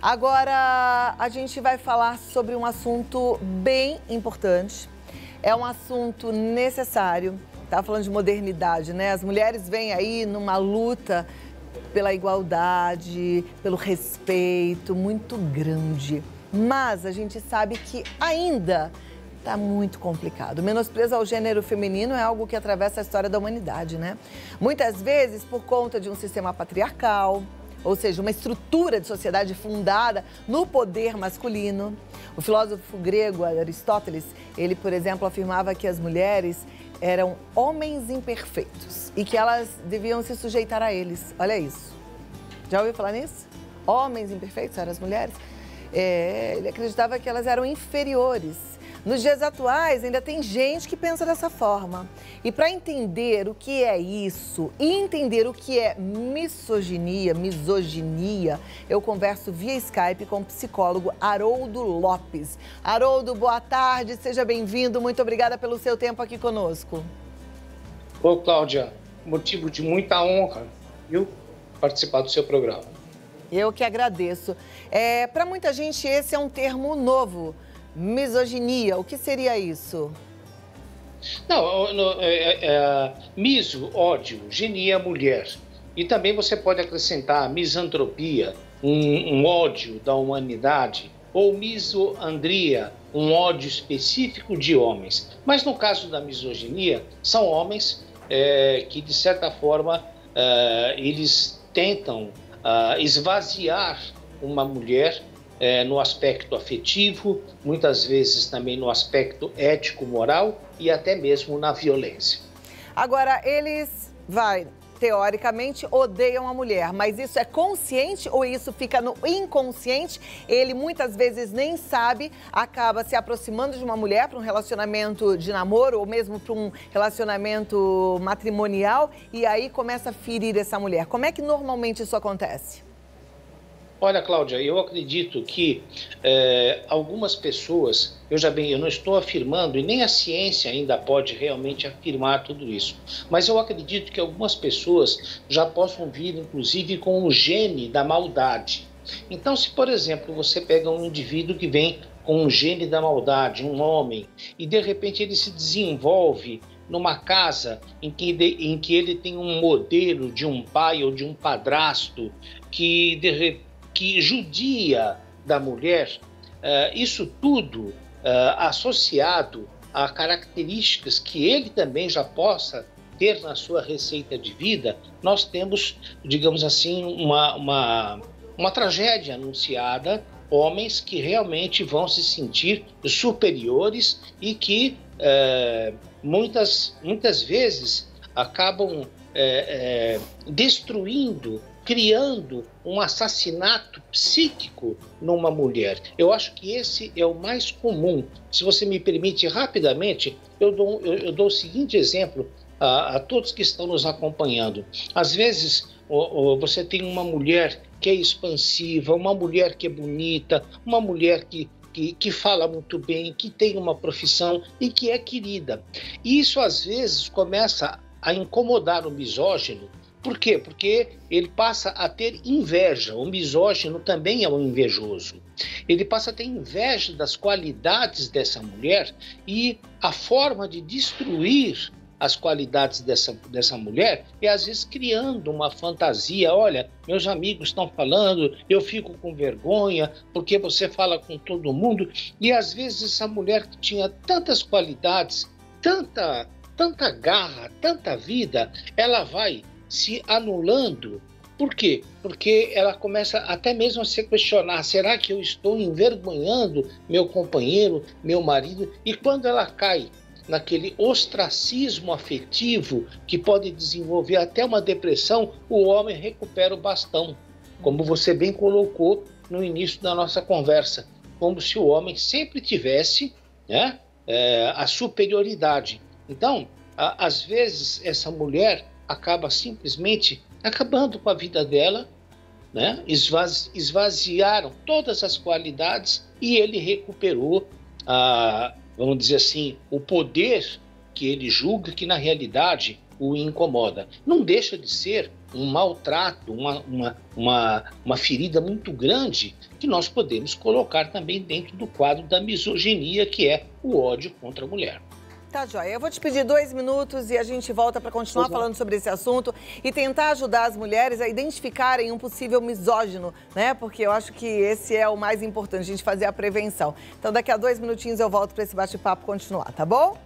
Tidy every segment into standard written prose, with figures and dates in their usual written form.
Agora, a gente vai falar sobre um assunto bem importante. É um assunto necessário. Estava falando de modernidade, né? As mulheres vêm aí numa luta pela igualdade, pelo respeito muito grande. Mas a gente sabe que ainda está muito complicado. O menosprezo ao gênero feminino é algo que atravessa a história da humanidade, né? Muitas vezes por conta de um sistema patriarcal, ou seja, uma estrutura de sociedade fundada no poder masculino. O filósofo grego Aristóteles, ele, por exemplo, afirmava que as mulheres eram homens imperfeitos e que elas deviam se sujeitar a eles. Olha isso. Já ouviu falar nisso? Homens imperfeitos eram as mulheres? Ele acreditava que elas eram inferiores. Nos dias atuais, ainda tem gente que pensa dessa forma. E para entender o que é isso e entender o que é misoginia, eu converso via Skype com o psicólogo Haroldo Lopes. Haroldo, boa tarde, seja bem-vindo. Muito obrigada pelo seu tempo aqui conosco. Ô, Cláudia, motivo de muita honra, viu, participar do seu programa. Eu que agradeço. Para muita gente, esse é um termo novo. Misoginia, o que seria isso? Miso, ódio, genia, mulher. E também você pode acrescentar misantropia, um ódio da humanidade, ou misoandria, um ódio específico de homens. Mas no caso da misoginia, são homens que, de certa forma, eles tentam esvaziar uma mulher no aspecto afetivo, muitas vezes também no aspecto ético-moral e até mesmo na violência. Agora, eles, teoricamente, odeiam a mulher, mas isso é consciente ou isso fica no inconsciente? Ele muitas vezes nem sabe, acaba se aproximando de uma mulher para um relacionamento de namoro ou mesmo para um relacionamento matrimonial e aí começa a ferir essa mulher. Como é que normalmente isso acontece? Olha, Cláudia, eu acredito que algumas pessoas, eu não estou afirmando, e nem a ciência ainda pode realmente afirmar tudo isso, mas eu acredito que algumas pessoas já possam vir, inclusive, com o gene da maldade. Então, se, por exemplo, você pega um indivíduo que vem com um gene da maldade, um homem, e de repente ele se desenvolve numa casa em que ele tem um modelo de um pai ou de um padrasto que judia da mulher, isso tudo associado a características que ele também já possa ter na sua receita de vida, nós temos, digamos assim, uma tragédia anunciada, homens que realmente vão se sentir superiores e que muitas vezes acabam destruindo, criando um assassinato psíquico numa mulher. Eu acho que esse é o mais comum. Se você me permite, rapidamente, eu dou o seguinte exemplo a todos que estão nos acompanhando. Às vezes, você tem uma mulher que é expansiva, uma mulher que é bonita, uma mulher que fala muito bem, que tem uma profissão e que é querida. E isso, às vezes, começa a incomodar o misógino. Por quê? Porque ele passa a ter inveja. O misógino também é um invejoso. Ele passa a ter inveja das qualidades dessa mulher e a forma de destruir as qualidades dessa mulher é, às vezes, criando uma fantasia. Olha, meus amigos estão falando, eu fico com vergonha porque você fala com todo mundo. E, às vezes, essa mulher que tinha tantas qualidades, tanta garra, tanta vida, ela vai se anulando. Por quê? Porque ela começa até mesmo a se questionar, será que eu estou envergonhando meu companheiro, meu marido? E quando ela cai naquele ostracismo afetivo que pode desenvolver até uma depressão, o homem recupera o bastão, como você bem colocou no início da nossa conversa, como se o homem sempre tivesse, né, a superioridade. Então, às vezes, essa mulher acaba simplesmente acabando com a vida dela, né? Esvaziaram todas as qualidades e ele recuperou, vamos dizer assim, o poder que ele julga que na realidade o incomoda. Não deixa de ser um maltrato, uma ferida muito grande que nós podemos colocar também dentro do quadro da misoginia, que é o ódio contra a mulher. Tá, joia. Eu vou te pedir 2 minutos e a gente volta para continuar falando sobre esse assunto e tentar ajudar as mulheres a identificarem um possível misógino, né? Porque eu acho que esse é o mais importante, a gente fazer a prevenção. Então, daqui a 2 minutinhos eu volto para esse bate-papo continuar, tá bom?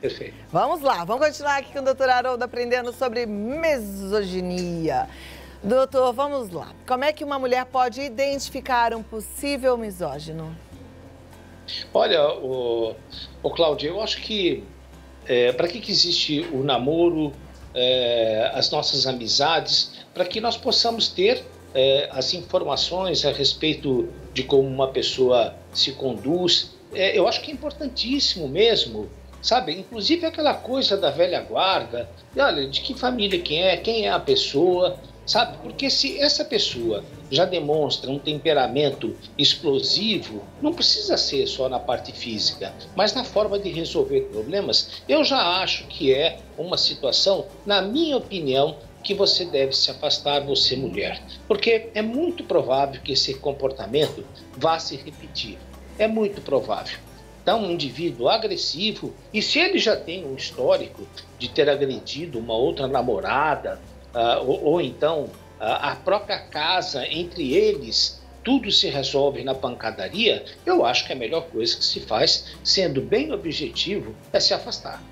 Perfeito. Vamos lá, vamos continuar aqui com o doutor Haroldo aprendendo sobre misoginia. Doutor, vamos lá. Como é que uma mulher pode identificar um possível misógino? Olha, Cláudia, eu acho que para que existe o namoro, as nossas amizades, para que nós possamos ter as informações a respeito de como uma pessoa se conduz. Eu acho que é importantíssimo mesmo, sabe? Inclusive aquela coisa da velha guarda, olha, de que família quem é a pessoa, sabe? Porque se essa pessoa já demonstra um temperamento explosivo, não precisa ser só na parte física, mas na forma de resolver problemas, eu já acho que é uma situação, na minha opinião, que você deve se afastar, você mulher. Porque é muito provável que esse comportamento vá se repetir. É muito provável. Então, um indivíduo agressivo, e se ele já tem um histórico de ter agredido uma outra namorada, ou então a própria casa, entre eles, tudo se resolve na pancadaria, eu acho que a melhor coisa que se faz, sendo bem objetivo, é se afastar.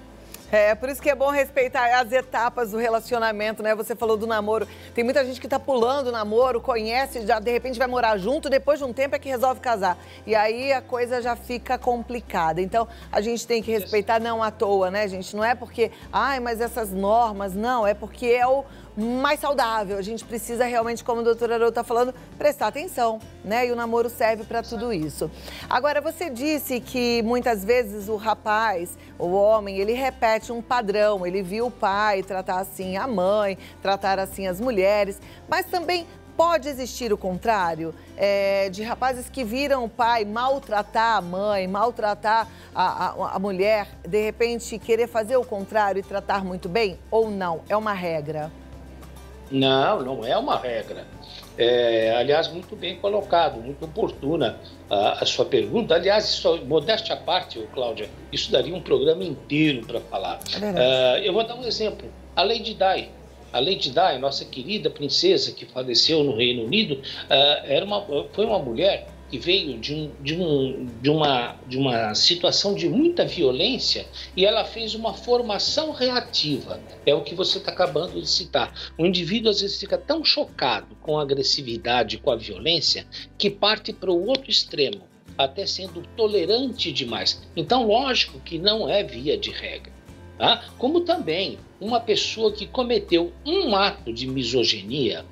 Por isso que é bom respeitar as etapas do relacionamento, né? Você falou do namoro. Tem muita gente que tá pulando o namoro, conhece, já de repente vai morar junto, depois de um tempo é que resolve casar. E aí a coisa já fica complicada. Então, a gente tem que respeitar, não à toa, né, gente? Não é porque, mas essas normas, não, é porque é o mais saudável. A gente precisa realmente, como o doutor Haroldo está falando, prestar atenção, né? E o namoro serve para tudo isso. Agora, você disse que muitas vezes o rapaz, o homem, ele repete um padrão. Ele viu o pai tratar assim a mãe, tratar assim as mulheres, mas também pode existir o contrário, de rapazes que viram o pai maltratar a mãe, maltratar a mulher, de repente querer fazer o contrário e tratar muito bem, ou não? É uma regra? Não, não é uma regra. Aliás, muito bem colocado, muito oportuna a sua pergunta. Aliás, isso, modéstia à parte, Cláudia, isso daria um programa inteiro para falar. Eu vou dar um exemplo. A Lady Di. A Lady Di, nossa querida princesa que faleceu no Reino Unido, foi uma mulher que veio de uma situação de muita violência e ela fez uma formação reativa. É o que você está acabando de citar. O indivíduo às vezes fica tão chocado com a agressividade, com a violência, que parte para o outro extremo, até sendo tolerante demais. Então, lógico que não é via de regra. Tá? Como também uma pessoa que cometeu um ato de misoginia,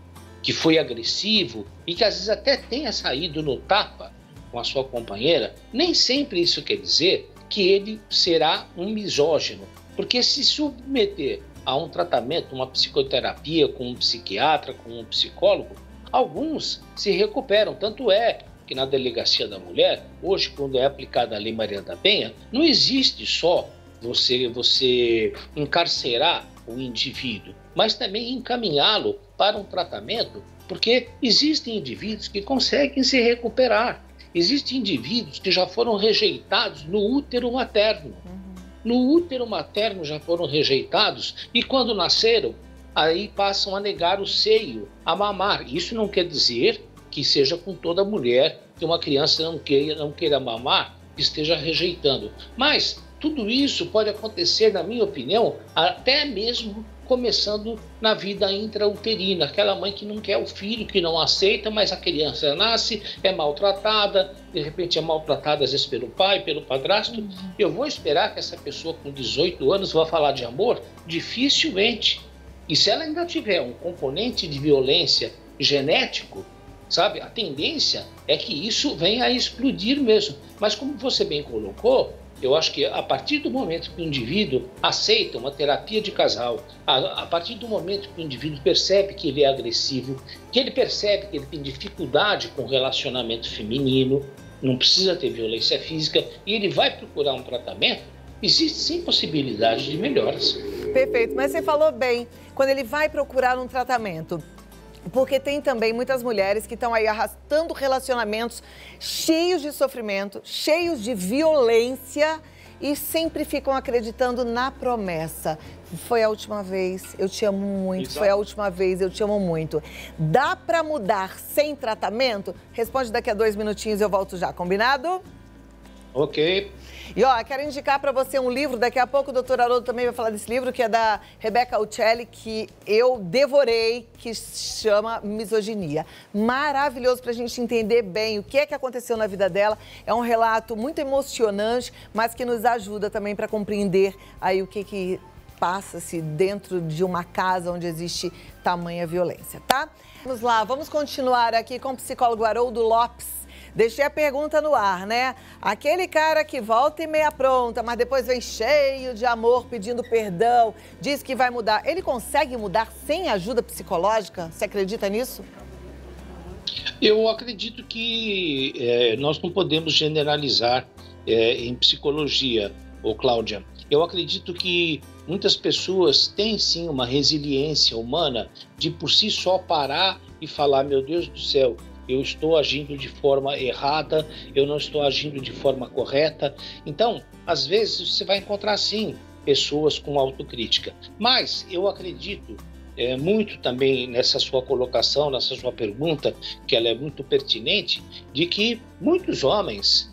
que foi agressivo e que às vezes até tenha saído no tapa com a sua companheira, nem sempre isso quer dizer que ele será um misógino, porque se submeter a um tratamento, uma psicoterapia com um psiquiatra, com um psicólogo, alguns se recuperam. Tanto é que na Delegacia da Mulher, hoje, quando é aplicada a Lei Maria da Penha, não existe só você encarcerar o indivíduo, mas também encaminhá-lo para um tratamento, porque existem indivíduos que conseguem se recuperar. Existem indivíduos que já foram rejeitados no útero materno. No útero materno já foram rejeitados e quando nasceram, aí passam a negar o seio, a mamar. Isso não quer dizer que seja com toda mulher que uma criança não queira mamar, esteja rejeitando. Mas tudo isso pode acontecer, na minha opinião, até mesmo começando na vida intrauterina. Aquela mãe que não quer o filho, que não aceita, mas a criança nasce, é maltratada, de repente é maltratada às vezes pelo pai, pelo padrasto. Eu vou esperar que essa pessoa com 18 anos vá falar de amor? Dificilmente. E se ela ainda tiver um componente de violência genético, sabe, a tendência é que isso venha a explodir mesmo. Mas como você bem colocou, eu acho que a partir do momento que o indivíduo aceita uma terapia de casal, a partir do momento que o indivíduo percebe que ele é agressivo, que ele percebe que ele tem dificuldade com o relacionamento feminino, não precisa ter violência física, e ele vai procurar um tratamento, existe sim possibilidade de melhoras. Perfeito, mas você falou bem, quando ele vai procurar um tratamento. Porque tem também muitas mulheres que estão aí arrastando relacionamentos cheios de sofrimento, cheios de violência e sempre ficam acreditando na promessa. Foi a última vez, eu te amo muito. Exato. Foi a última vez, eu te amo muito. Dá pra mudar sem tratamento? Responde daqui a 2 minutinhos, eu volto já, combinado? Ok. E ó, quero indicar para você um livro, daqui a pouco o doutor Haroldo também vai falar desse livro, que é da Rebecca Uccelli, que eu devorei, que se chama Misoginia. Maravilhoso para a gente entender bem o que é que aconteceu na vida dela. É um relato muito emocionante, mas que nos ajuda também para compreender aí o que passa-se dentro de uma casa onde existe tamanha violência, tá? Vamos lá, vamos continuar aqui com o psicólogo Haroldo Lopes. Deixei a pergunta no ar, né? Aquele cara que volta e meia pronta, mas depois vem cheio de amor, pedindo perdão, diz que vai mudar. Ele consegue mudar sem ajuda psicológica? Você acredita nisso? Eu acredito que nós não podemos generalizar em psicologia, Cláudia. Eu acredito que muitas pessoas têm sim uma resiliência humana de por si só parar e falar, meu Deus do céu, eu estou agindo de forma errada, eu não estou agindo de forma correta. Então, às vezes, você vai encontrar, sim, pessoas com autocrítica. Mas eu acredito muito também nessa sua colocação, nessa sua pergunta, que ela é muito pertinente, de que muitos homens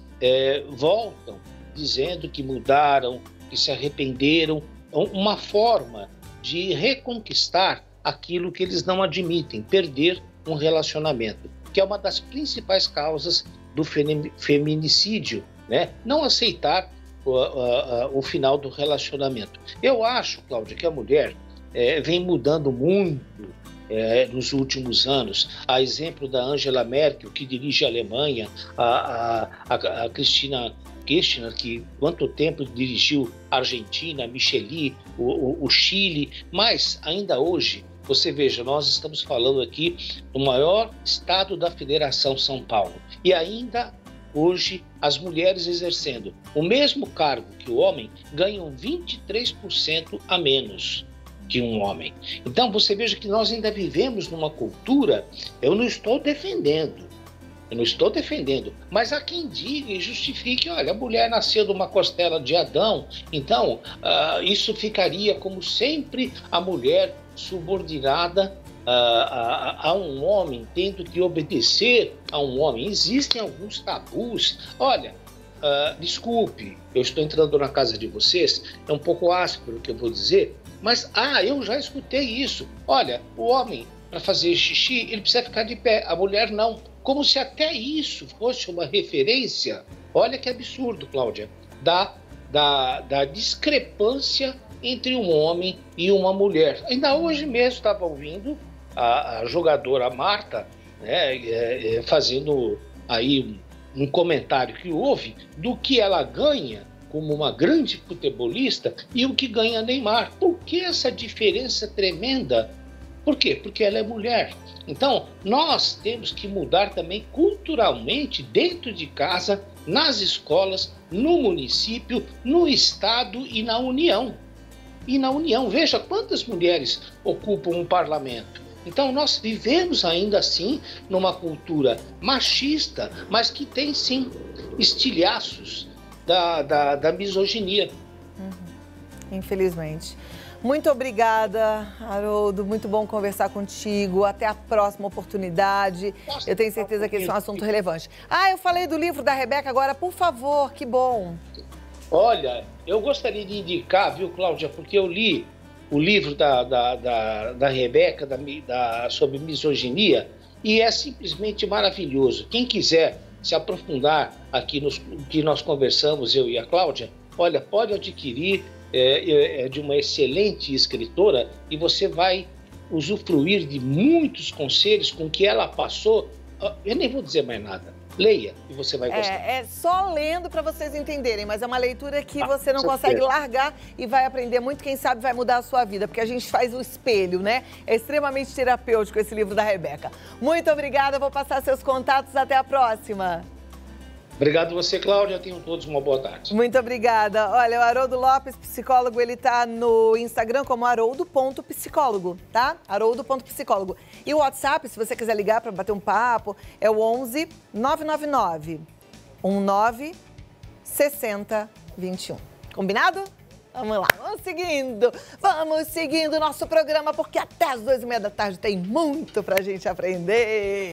voltam dizendo que mudaram, que se arrependeram, uma forma de reconquistar aquilo que eles não admitem, perder um relacionamento, que é uma das principais causas do feminicídio, né? Não aceitar o final do relacionamento. Eu acho, Cláudia, que a mulher vem mudando muito nos últimos anos. A exemplo da Angela Merkel, que dirige a Alemanha, a Cristina Kirchner, que quanto tempo dirigiu a Argentina, a Micheli, o Chile, mas ainda hoje, você veja, nós estamos falando aqui do maior estado da Federação São Paulo. E ainda hoje as mulheres exercendo o mesmo cargo que o homem ganham 23% a menos que um homem. Então você veja que nós ainda vivemos numa cultura, eu não estou defendendo, mas há quem diga e justifique, olha, a mulher nasceu de uma costela de Adão, então isso ficaria como sempre a mulher subordinada a um homem, tendo que obedecer a um homem. Existem alguns tabus. Olha, desculpe, eu estou entrando na casa de vocês, é um pouco áspero o que eu vou dizer, mas eu já escutei isso. Olha, o homem, para fazer xixi, ele precisa ficar de pé, a mulher não. Como se até isso fosse uma referência. Olha que absurdo, Cláudia, da discrepância entre um homem e uma mulher. Ainda hoje mesmo estava ouvindo a jogadora Marta, né, fazendo aí um comentário que houve do que ela ganha como uma grande futebolista e o que ganha Neymar. Por que essa diferença tremenda? Por quê? Porque ela é mulher. Então, nós temos que mudar também culturalmente dentro de casa, nas escolas, no município, no estado e na União. Veja quantas mulheres ocupam um parlamento. Então, nós vivemos ainda assim numa cultura machista, mas que tem sim estilhaços da misoginia. Infelizmente. Muito obrigada, Haroldo. Muito bom conversar contigo. Até a próxima oportunidade. Eu tenho certeza que esse é um assunto relevante. Eu falei do livro da Rebeca agora, por favor, que bom. Olha, eu gostaria de indicar, viu, Cláudia, porque eu li o livro da Rebeca sobre misoginia e é simplesmente maravilhoso. Quem quiser se aprofundar aqui no que nós conversamos, eu e a Cláudia, olha, pode adquirir, é de uma excelente escritora e você vai usufruir de muitos conselhos com que ela passou. Eu nem vou dizer mais nada. Leia e você vai gostar. É só lendo para vocês entenderem, mas é uma leitura que você não consegue largar e vai aprender muito, quem sabe vai mudar a sua vida, porque a gente faz o espelho, né? É extremamente terapêutico esse livro da Rebeca. Muito obrigada, vou passar seus contatos, até a próxima. Obrigado você, Cláudia. Tenham todos uma boa tarde. Muito obrigada. Olha, o Haroldo Lopes, psicólogo, ele tá no Instagram como haroldo.psicólogo, tá? Haroldo.psicólogo. E o WhatsApp, se você quiser ligar para bater um papo, é o 11 999 19 60 21. Combinado? Vamos lá, vamos seguindo o nosso programa, porque até as 2h30 da tarde tem muito pra gente aprender.